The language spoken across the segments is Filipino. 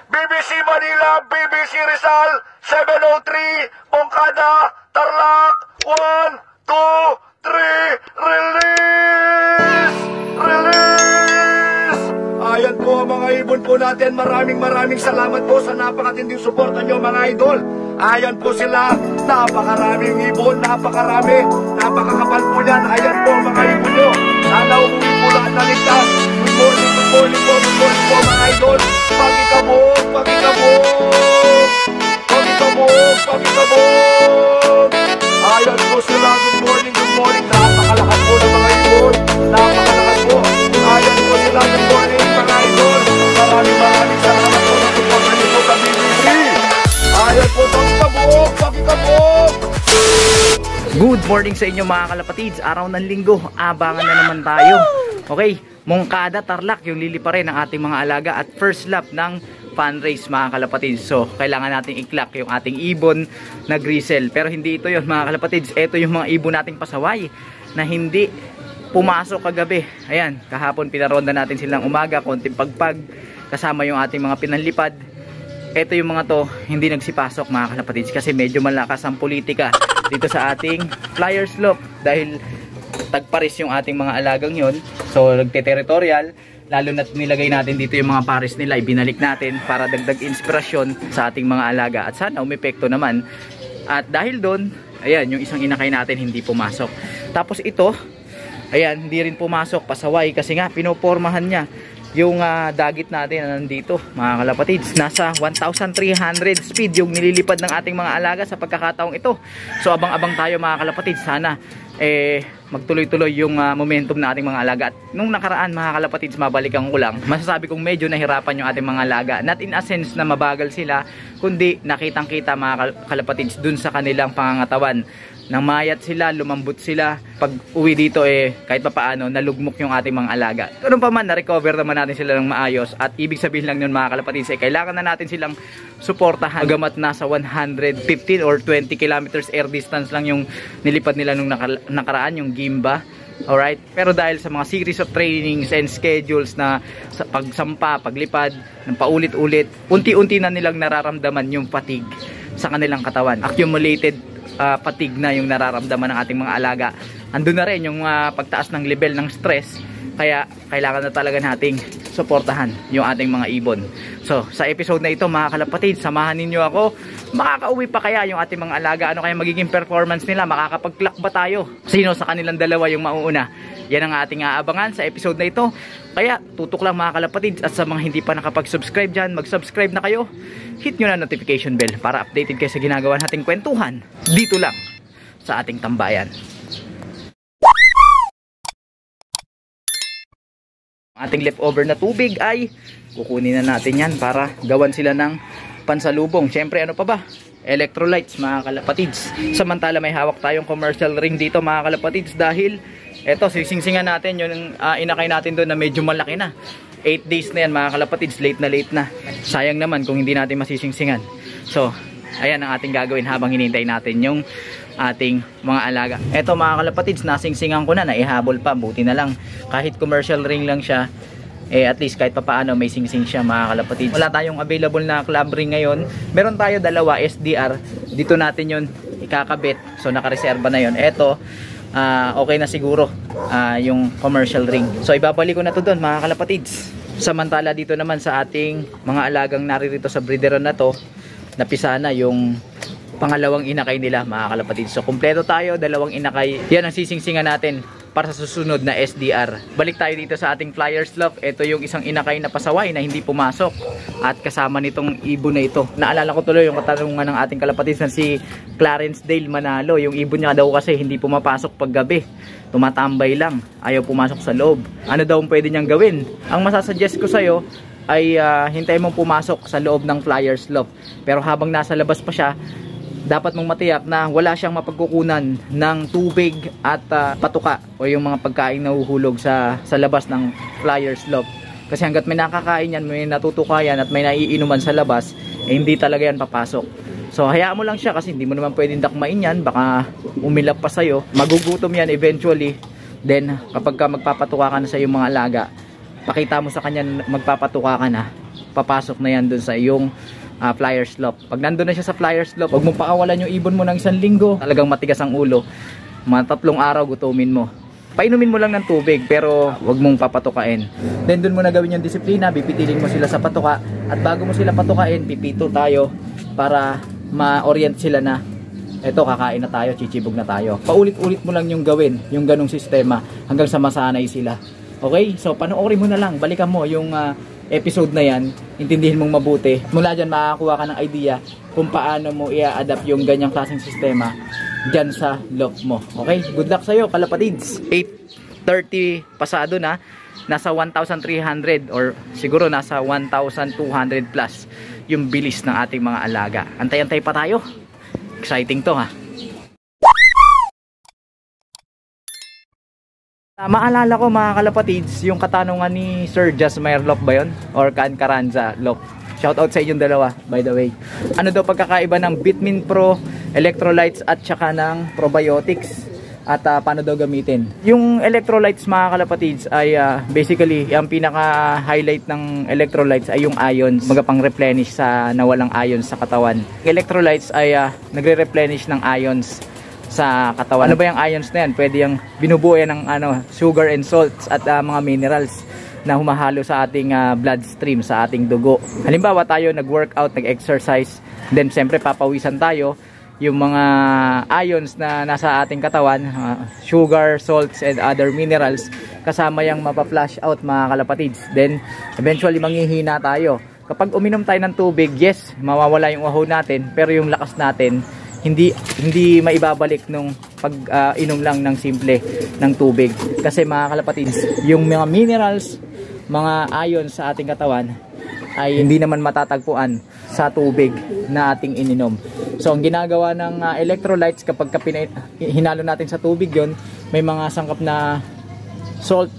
BBC Manila, BBC Rizal, 703, Bongkada, Tarlac, 1, 2, 3, release! Release! Ayan po mga ibon po natin, maraming salamat po sa napakatinding suporta nyo mga idol. Ayan po sila, napakaraming ibon, napakakapal po yan. Ayan po mga ibon nyo, sana umuwi po lahat na ligtas. Good morning po mga idol. Pagkikabog, ayan po sila, good morning, napakalakas po ng mga ibon, napakalakas po. Ayan po sila, good morning mga idol. Maraming salamat po sa suporta nyo po sa BBC. Ayan po, pagkikabog. Good morning sa inyo mga kalapatids. Araw ng linggo, abangan na naman tayo. Okay, Bongkada, Tarlac yung liliparin ng ating mga alaga at first lap ng fun race mga kalapatids. So kailangan nating i-clock yung ating ibon na grisel. Pero hindi ito yon mga kalapatids. Ito yung mga ibon nating pasaway na hindi pumasok kagabi. Ayan, kahapon pinaronda natin silang umaga, konting pagpag kasama yung ating mga pinanlipad. Ito yung mga to hindi nagsipasok mga kalapatids kasi medyo malakas ang politika dito sa ating flyer slope dahil tagparis yung ating mga alagang yon. So nagte-territorial, lalo na nilagay natin dito yung mga pares nila, ibinalik natin para dagdag inspirasyon sa ating mga alaga at sana umepekto naman. At dahil doon, ayan yung isang inakay natin hindi pumasok. Tapos ito, ayan hindi rin pumasok, pasaway kasi nga pinopormahan niya yung dagit natin na nandito mga kalapatids. Nasa 1,300 speed yung nililipad ng ating mga alaga sa pagkakataong ito. So abang-abang tayo mga kalapatids, sana magtuloy-tuloy yung momentum na ating mga alaga. At nung nakaraan mga kalapatids, mabalikan ko lang, masasabi kong medyo nahirapan yung ating mga alaga. Not in a sense na mabagal sila, kundi nakitang-kita mga kalapatids dun sa kanilang pangangatawan. Namayat sila, lumambot sila. Pag uwi dito kahit pa paano nalugmok yung ating mga alaga. Ganun pa man, na-recover naman natin sila ng maayos. At ibig sabihin lang yun mga kalapatids, kailangan na natin silang suportahan. Magamat nasa 115 or 20 kilometers air distance lang yung nilipad nila nung nakaraan, yung Gimba. Alright? Pero dahil sa mga series of trainings and schedules na sa pagsampa, paglipad, ng paulit-ulit, unti-unti na nilang nararamdaman yung fatigue sa kanilang katawan. Accumulated fatigue na yung nararamdaman ng ating mga alaga. Andun na rin yung pagtaas ng level ng stress. Kaya kailangan na talaga nating suportahan yung ating mga ibon. So sa episode na ito mga kalapatid, samahan ninyo ako. Makakauwi pa kaya yung ating mga alaga? Ano kaya magiging performance nila? Makakapag-clock ba tayo? Sino sa kanilang dalawa yung mauuna? Yan ang ating aabangan sa episode na ito. Kaya tutok lang mga kalapatid. At sa mga hindi pa nakapag-subscribe dyan, mag-subscribe na kayo. Hit nyo na notification bell para updated kayo sa ginagawa nating kwentuhan dito lang sa ating tambayan. Ating leftover na tubig ay kukunin na natin yan para gawan sila ng pansalubong. Syempre ano pa ba? Electrolytes mga kalapatids. Samantala may hawak tayong commercial ring dito mga kalapatids dahil eto sisingsingan natin yung inakay natin doon na medyo malaki na. 8 days na yan mga kalapatids, late na. Sayang naman kung hindi natin masisingsingan. So ayan ang ating gagawin habang hinintay natin yung ating mga alaga. Eto mga kalapatids, nasingsingan ko na, naihabol pa, buti na lang kahit commercial ring lang siya, at least kahit papaano may singsing siya mga kalapatids. Wala tayong available na club ring ngayon. Meron tayo dalawa SDR, dito natin yun ikakabit, so nakareserba na yun. Eto okay na siguro yung commercial ring, so ibabalik ko na to doon mga kalapatids. Samantala dito naman sa ating mga alagang naririto sa breederan na to, napisa na yung pangalawang inakay nila mga kalapatid. So kumpleto tayo, dalawang inakay. Yan ang sisingsingan natin para sa susunod na SDR. Balik tayo dito sa ating flyer slope. Ito yung isang inakay na pasaway na hindi pumasok at kasama nitong ibon na ito. Naalala ko tuloy yung katanungan ng ating kalapatid na si Clarence Dale Manalo. Yung ibon niya daw kasi hindi pumapasok pag gabi, tumatambay lang, ayaw pumasok sa loob. Ano daw pwede niyang gawin? Ang masasuggest ko sa'yo ay hintayin mong pumasok sa loob ng flyer slope. Pero habang nasa labas pa siya, dapat mong matiyak na wala siyang mapagkukunan ng tubig at patuka o yung mga pagkain na huhulog sa labas ng flyer slope. Kasi hanggat may nakakain yan, may natutukayan at may naiinuman sa labas, hindi talaga yan papasok. So hayaan mo lang siya kasi hindi mo naman pwedeng dakmain yan, baka umilap pa sa'yo, magugutom yan eventually. Then kapag ka magpapatuka ka na sa iyong mga alaga, pakita mo sa kanya magpapatuka ka na, papasok na yan dun sa iyong flyer slope. Pag nandun na siya sa flyer slope, huwag mong pakawalan yung ibon mo ng 1 linggo. Talagang matigas ang ulo. Mga 3 araw gutumin mo. Painumin mo lang ng tubig pero wag mong papatukain. Then doon mo na gawin yung disiplina, bipitilin mo sila sa patuka. At bago mo sila patukain, pipito tayo para ma-orient sila na eto, kakain na tayo, chichibog na tayo. Paulit-ulit mo lang yung gawin, yung ganong sistema hanggang sa masanay sila. Okay? So panoorin mo na lang, balikan mo yung episode na yan, intindihin mong mabuti. Mula dyan makakakuha ka ng idea kung paano mo i-adapt yung ganyang klaseng sistema dyan sa loft mo. Okay? Good luck sa'yo, kalapatids. 8:30 pasado na. Nasa 1,300 or siguro nasa 1,200 plus yung bilis ng ating mga alaga. Antay-antay pa tayo. Exciting to ha. Maalala ko mga kalapatids, yung katanungan ni Sir Jasmire Lop ba yun? Or Kan Caranza Lop? Shoutout sa inyong dalawa, by the way. Ano daw pagkakaiba ng Bitmin Pro, electrolytes at saka ng probiotics? At paano daw gamitin? Yung electrolytes mga kalapatids ay basically, ang pinaka-highlight ng electrolytes ay yung ions. Magapang replenish sa nawalang ions sa katawan. Electrolytes ay nagre-replenish ng ions sa katawan. Ano ba yung ions na yan? Pwede yung binubuo yan ng sugar and salts at mga minerals na humahalo sa ating bloodstream, sa ating dugo. Halimbawa tayo nag-workout, nag-exercise, then siyempre papawisan tayo. Yung mga ions na nasa ating katawan, sugar, salts, and other minerals, kasama yung mapa-flush out mga kalapatids. Then eventually manghihina tayo. Kapag uminom tayo ng tubig, yes, mawawala yung uhaw natin, pero yung lakas natin hindi maibabalik nung pag inom lang ng simple ng tubig. Kasi mga kalapatids, yung mga minerals, mga ions sa ating katawan ay hindi naman matatagpuan sa tubig na ating ininom. So ang ginagawa ng electrolytes, kapag hinalo natin sa tubig yon, may mga sangkap na salt,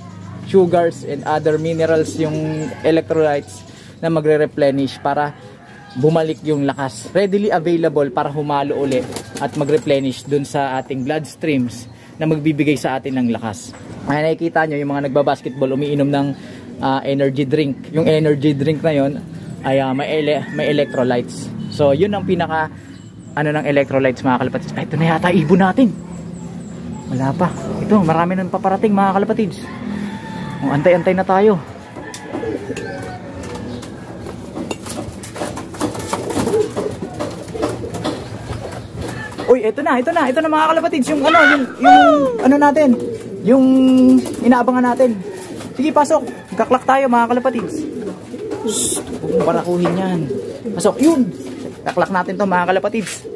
sugars, and other minerals yung electrolytes na magre-replenish para bumalik yung lakas. Readily available para humalo uli at mag-replenish dun sa ating bloodstreams na magbibigay sa atin ng lakas. Ay, nakikita nyo yung mga nagbabasketball umiinom ng energy drink. Yung energy drink na yon ay may electrolytes. So yun ang pinaka ng electrolytes mga kalapatids. Ay, ito na yata ibon natin. Wala pa. Ito, marami nang paparating mga kalapatids. Antay-antay na tayo. Uy, ito na mga kalapatids, yung natin, yung inaabangan natin. Sige, pasok. Kaklak tayo mga kalapatids. Huwag mo parakuhin yan. Pasok, yun. Kaklak natin to mga kalapatids.